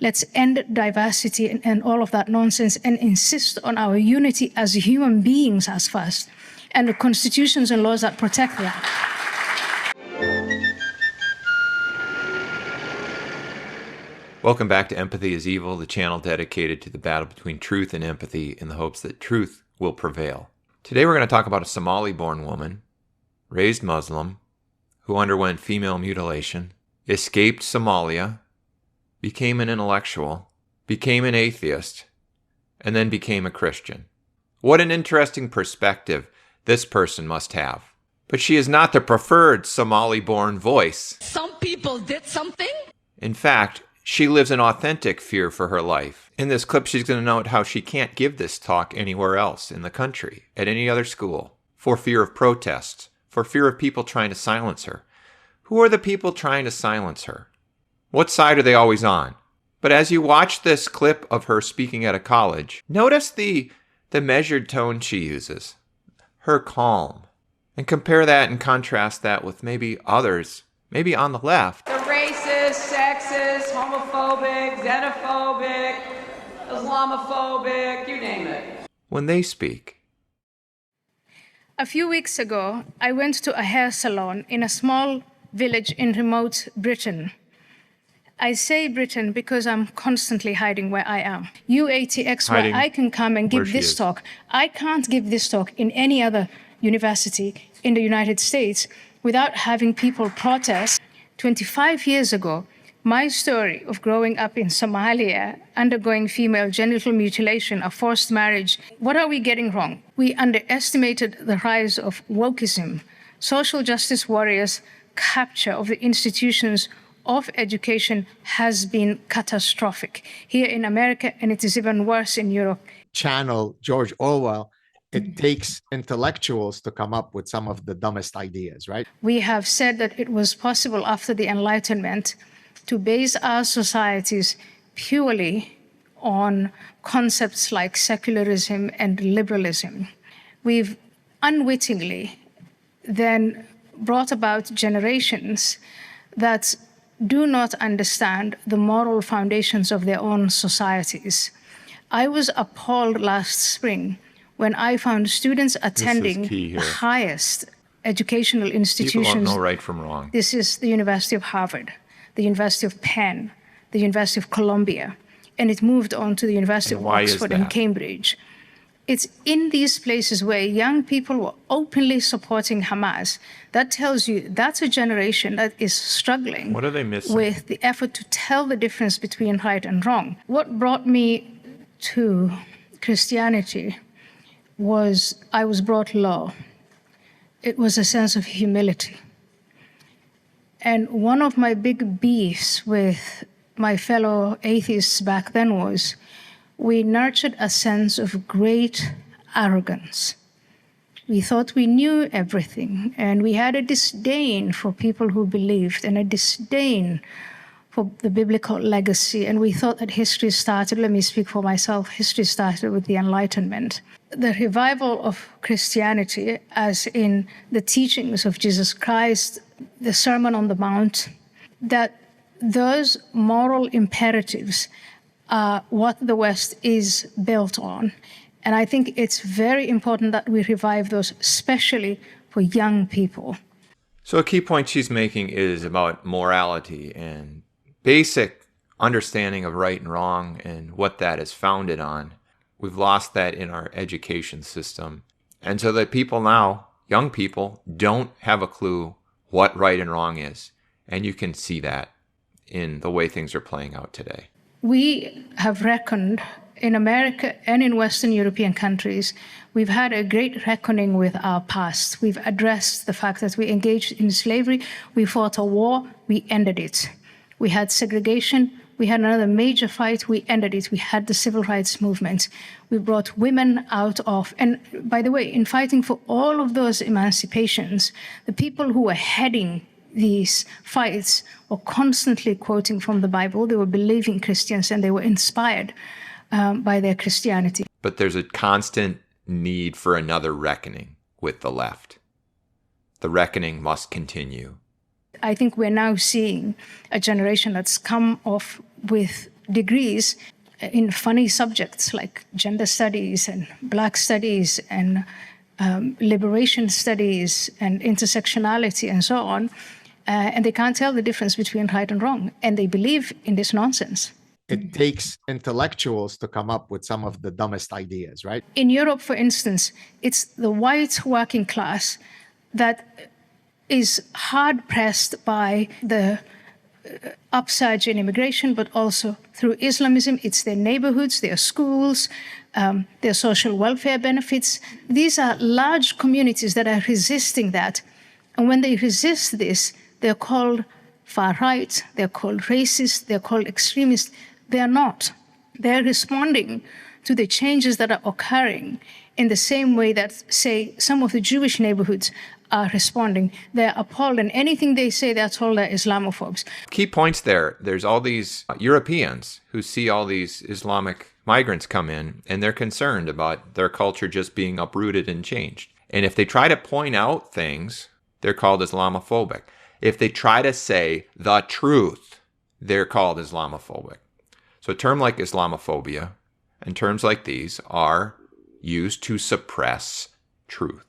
Let's end diversity and all of that nonsense and insist on our unity as human beings as first, and the constitutions and laws that protect that. Welcome back to Empathy is Evil, the channel dedicated to the battle between truth and empathy in the hopes that truth will prevail. Today we're going to talk about a Somali-born woman, raised Muslim, who underwent female mutilation, escaped Somalia, became an intellectual, became an atheist, and then became a Christian. What an interesting perspective this person must have. But she is not the preferred Somali-born voice. Some people did something. In fact, she lives in authentic fear for her life. In this clip, she's going to note how she can't give this talk anywhere else in the country, at any other school, for fear of protests, for fear of people trying to silence her. Who are the people trying to silence her? What side are they always on? But as you watch this clip of her speaking at a college, notice the measured tone she uses, her calm, and compare that and contrast that with maybe others, maybe on the left. They're racist, sexist, homophobic, xenophobic, Islamophobic, you name it. When they speak. A few weeks ago, I went to a hair salon in a small village in remote Britain. I say Britain because I'm constantly hiding where I am. UATX, where I can come and give this talk. I can't give this talk in any other university in the United States without having people protest. 25 years ago, my story of growing up in Somalia, undergoing female genital mutilation, a forced marriage, what are we getting wrong? We underestimated the rise of wokeism, social justice warriors' capture of the institutions of education has been catastrophic here in America, and it is even worse in Europe. Channel George Orwell, it takes intellectuals to come up with some of the dumbest ideas, right? We have said that it was possible after the Enlightenment to base our societies purely on concepts like secularism and liberalism. We've unwittingly then brought about generations that do not understand the moral foundations of their own societies. I was appalled last spring when I found students attending the highest educational institutions. People don't know right from wrong. This is the University of Harvard, the University of Penn, the University of Columbia, and it moved on to the University of Oxford and Cambridge. It's in these places where young people were openly supporting Hamas. That tells you that's a generation that is struggling. What are they missing? With the effort to tell the difference between right and wrong. What brought me to Christianity was I was brought low. It was a sense of humility. And one of my big beefs with my fellow atheists back then was we nurtured a sense of great arrogance. We thought we knew everything, and we had a disdain for people who believed and a disdain for the biblical legacy. And we thought that history started, let me speak for myself, history started with the Enlightenment. The revival of Christianity, as in the teachings of Jesus Christ, the Sermon on the Mount, that those moral imperatives are what the West is built on. And I think it's very important that we revive those, especially for young people. So a key point she's making is about morality and basic understanding of right and wrong and what that is founded on. We've lost that in our education system. And so that people now, young people, don't have a clue what right and wrong is. And you can see that in the way things are playing out today. We have reckoned in America and in Western European countries, we've had a great reckoning with our past. We've addressed the fact that we engaged in slavery, we fought a war, we ended it. We had segregation, we had another major fight, we ended it. We had the civil rights movement. We brought women out of, and by the way, in fighting for all of those emancipations, the people who were heading these fights were constantly quoting from the Bible. They were believing Christians and they were inspired by their Christianity. But there's a constant need for another reckoning with the left. The reckoning must continue. I think we're now seeing a generation that's come off with degrees in funny subjects like gender studies and black studies and liberation studies and intersectionality and so on. And they can't tell the difference between right and wrong. And they believe in this nonsense. It takes intellectuals to come up with some of the dumbest ideas, right? In Europe, for instance, it's the white working class that is hard-pressed by the upsurge in immigration, but also through Islamism. It's their neighborhoods, their schools, their social welfare benefits. These are large communities that are resisting that. And when they resist this, they're called far-right, they're called racist, they're called extremist. They're not. They're responding to the changes that are occurring in the same way that, say, some of the Jewish neighborhoods are responding. They're appalled, and anything they say, they're told they're Islamophobes. Key points there. There's all these Europeans who see all these Islamic migrants come in, and they're concerned about their culture just being uprooted and changed. And if they try to point out things, they're called Islamophobic. If they try to say the truth, they're called Islamophobic. So a term like Islamophobia and terms like these are used to suppress truth.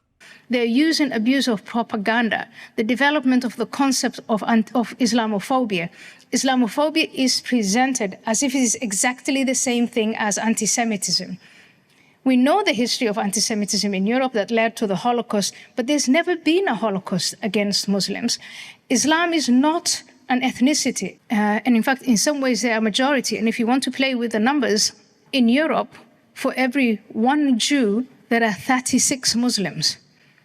Their use and abuse of propaganda, the development of the concept of Islamophobia. Islamophobia is presented as if it is exactly the same thing as anti-Semitism. We know the history of anti-Semitism in Europe that led to the Holocaust, but there's never been a Holocaust against Muslims. Islam is not an ethnicity, and in fact, in some ways, they are a majority. And if you want to play with the numbers, in Europe, for every one Jew, there are 36 Muslims.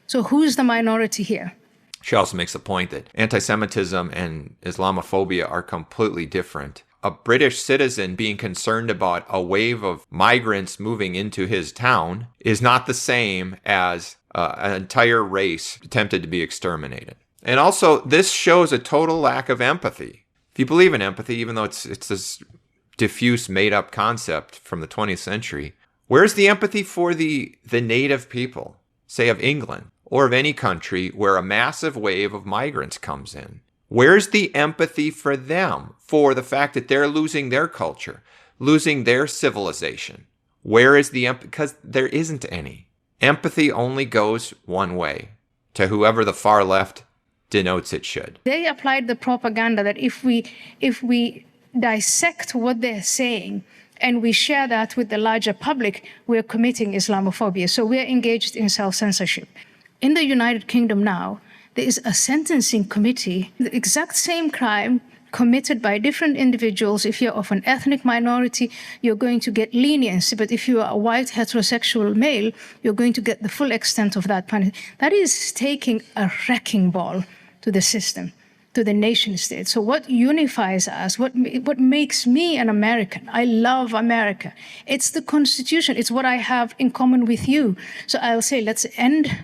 So who's the minority here? She also makes the point that anti-Semitism and Islamophobia are completely different. A British citizen being concerned about a wave of migrants moving into his town is not the same as an entire race attempted to be exterminated. And also, this shows a total lack of empathy. If you believe in empathy, even though it's this diffuse, made-up concept from the 20th century, where's the empathy for the native people, say of England, or of any country where a massive wave of migrants comes in? Where's the empathy for them, for the fact that they're losing their culture, losing their civilization? Where is the empathy? Because there isn't any. Empathy only goes one way, to whoever the far left denotes it should. They applied the propaganda that if we dissect what they're saying and we share that with the larger public, we're committing Islamophobia. So we're engaged in self-censorship. In the United Kingdom now, there is a sentencing committee, the exact same crime committed by different individuals. If you're of an ethnic minority, you're going to get leniency. But if you are a white heterosexual male, you're going to get the full extent of that punishment. That is taking a wrecking ball to the system, to the nation state. So what unifies us, what makes me an American? I love America. It's the Constitution. It's what I have in common with you. So I'll say, let's end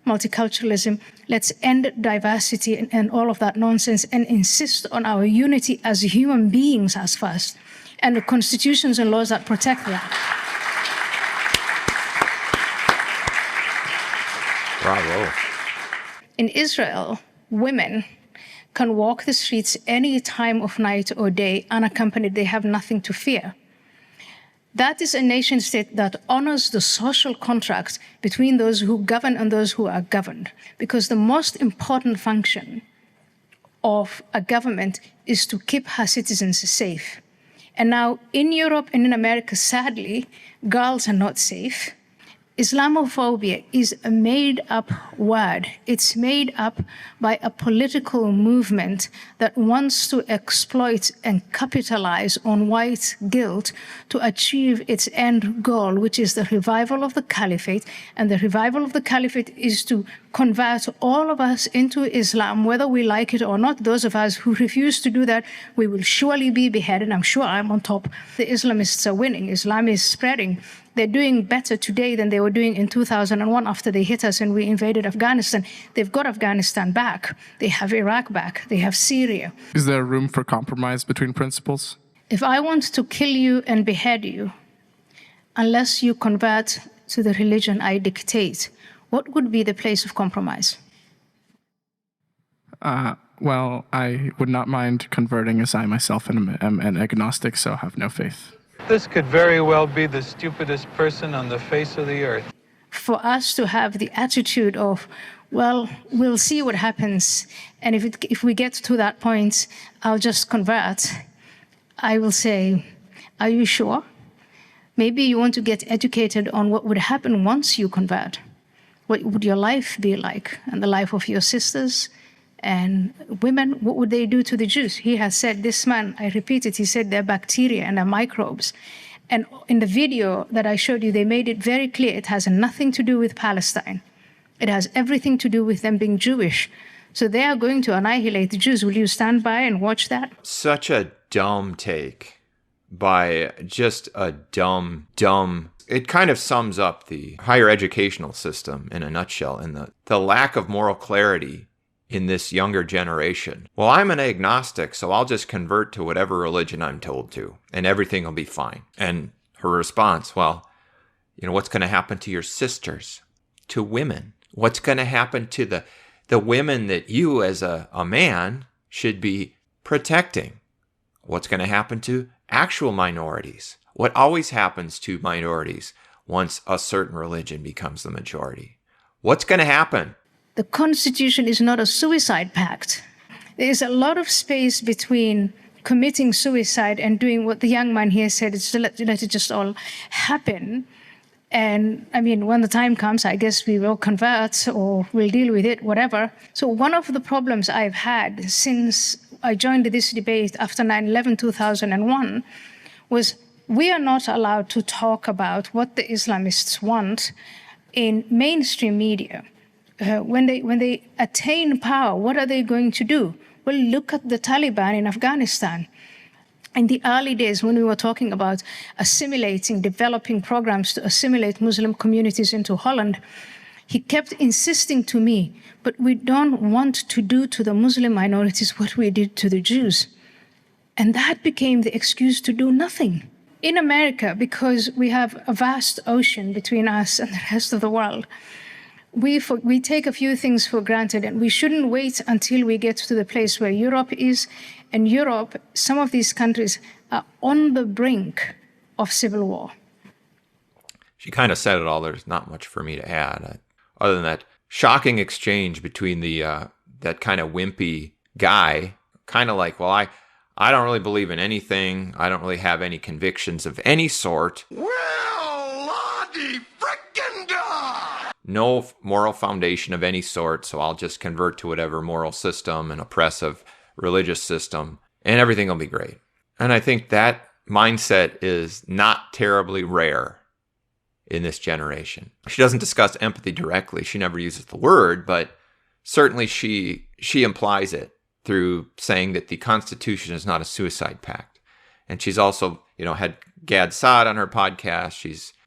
multiculturalism, let's end diversity and all of that nonsense and insist on our unity as human beings as first, and the constitutions and laws that protect that. Bravo. In Israel, women can walk the streets any time of night or day unaccompanied. They have nothing to fear. That is a nation state that honors the social contract between those who govern and those who are governed. Because the most important function of a government is to keep her citizens safe. And now in Europe and in America, sadly, girls are not safe. Islamophobia is a made-up word. It's made up by a political movement that wants to exploit and capitalize on white guilt to achieve its end goal, which is the revival of the caliphate. And the revival of the caliphate is to convert all of us into Islam, whether we like it or not. Those of us who refuse to do that, we will surely be beheaded. I'm sure I'm on top. The Islamists are winning. Islam is spreading. They're doing better today than they were doing in 2001 after they hit us and we invaded Afghanistan. They've got Afghanistan back. They have Iraq back. They have Syria. Is there room for compromise between principles? If I want to kill you and behead you, unless you convert to the religion I dictate, what would be the place of compromise? Well, I would not mind converting, as I myself am an agnostic, so have no faith. This could very well be the stupidest person on the face of the earth. For us to have the attitude of, well, we'll see what happens, and if we get to that point, I'll just convert, I will say, are you sure? Maybe you want to get educated on what would happen once you convert. What would your life be like, and the life of your sisters and women? What would they do to the Jews? He has said, this man, I repeat it, he said they're bacteria and they're microbes. And in the video that I showed you, they made it very clear it has nothing to do with Palestine. It has everything to do with them being Jewish. So they are going to annihilate the Jews. Will you stand by and watch that? Such a dumb take by just a dumb. It kind of sums up the higher educational system in a nutshell, and the lack of moral clarity in this younger generation. Well, I'm an agnostic, so I'll just convert to whatever religion I'm told to, and everything will be fine. And her response, well, what's going to happen to your sisters, to women? What's going to happen to the women that you as a man should be protecting? What's going to happen to actual minorities? What always happens to minorities once a certain religion becomes the majority? What's going to happen? The Constitution is not a suicide pact. There is a lot of space between committing suicide and doing what the young man here said, is to let it just all happen. And I mean, when the time comes, I guess we will convert or we'll deal with it, whatever. So one of the problems I've had since I joined this debate after 9/11, 2001, was we are not allowed to talk about what the Islamists want in mainstream media. When they attain power, what are they going to do? Well, look at the Taliban in Afghanistan. In the early days, when we were talking about assimilating, developing programs to assimilate Muslim communities into Holland, he kept insisting to me, but we don't want to do to the Muslim minorities what we did to the Jews. And that became the excuse to do nothing. In America, because we have a vast ocean between us and the rest of the world, we take a few things for granted, and we shouldn't wait until we get to the place where Europe is. And Europe, some of these countries are on the brink of civil war. She kind of said it all. There's not much for me to add, other than that shocking exchange between that kind of wimpy guy, kind of like, well, I don't really believe in anything. I don't really have any convictions of any sort. Well, Lottie frickin' da! No moral foundation of any sort, so I'll just convert to whatever moral system and oppressive religious system, and everything will be great. And I think that mindset is not terribly rare in this generation. She doesn't discuss empathy directly. She never uses the word, but certainly she implies it through saying that the Constitution is not a suicide pact. And she's also, had Gad Saad on her podcast.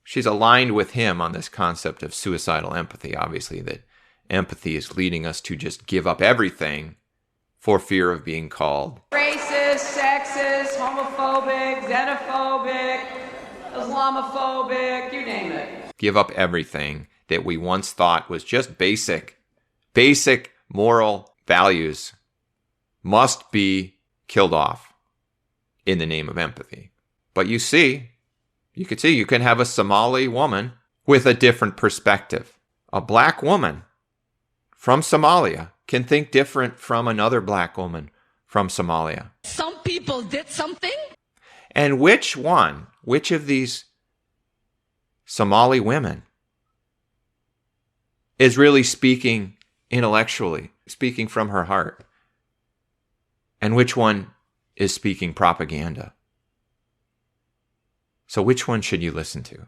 She's aligned with him on this concept of suicidal empathy, obviously, that empathy is leading us to just give up everything for fear of being called Racist, sexist, homophobic, xenophobic, Islamophobic, you name it. Give up everything that we once thought was just basic moral values must be killed off in the name of empathy. But you can have a Somali woman with a different perspective. A black woman from Somalia can think different from another black woman from Somalia. Some people did something. And which of these Somali women is really speaking intellectually, speaking from her heart? And which one is speaking propaganda? So which one should you listen to?